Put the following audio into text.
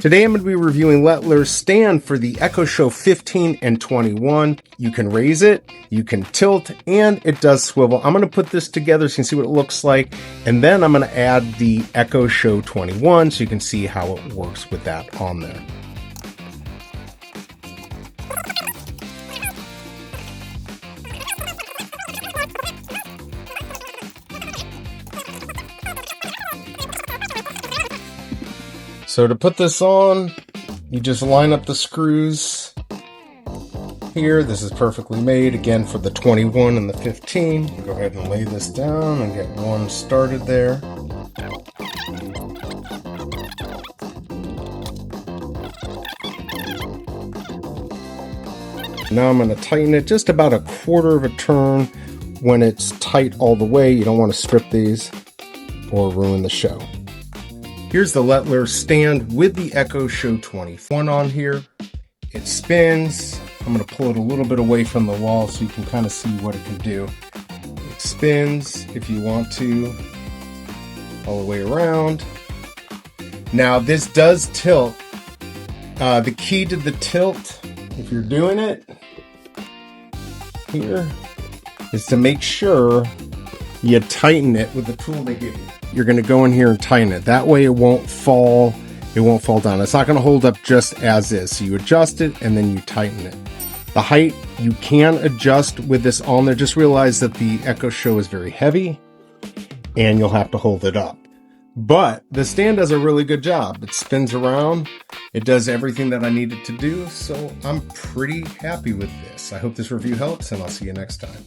Today I'm going to be reviewing Letlar's stand for the Echo Show 15 and 21. You can raise it, you can tilt, and it does swivel. I'm going to put this together so you can see what it looks like, and then I'm going to add the Echo Show 21 so you can see how it works with that on there. So to put this on, you just line up the screws here. This is perfectly made, again, for the 21 and the 15. Go ahead and lay this down and get one started there. Now I'm going to tighten it just about a quarter of a turn. When it's tight all the way, you don't want to strip these or ruin the show. Here's the Letlar stand with the Echo Show 21 on here. It spins. I'm going to pull it a little bit away from the wall so you can kind of see what it can do. It spins if you want to, all the way around. Now this does tilt. The key to the tilt, if you're doing it here, is to make sure you tighten it with the tool they give you. You're going to go in here and tighten it. That way it won't fall down. It's not going to hold up just as is. So you adjust it and then you tighten it. The height you can adjust with this on there. Just realize that the Echo Show is very heavy and you'll have to hold it up. But the stand does a really good job. It spins around. It does everything that I needed to do. So I'm pretty happy with this. I hope this review helps, and I'll see you next time.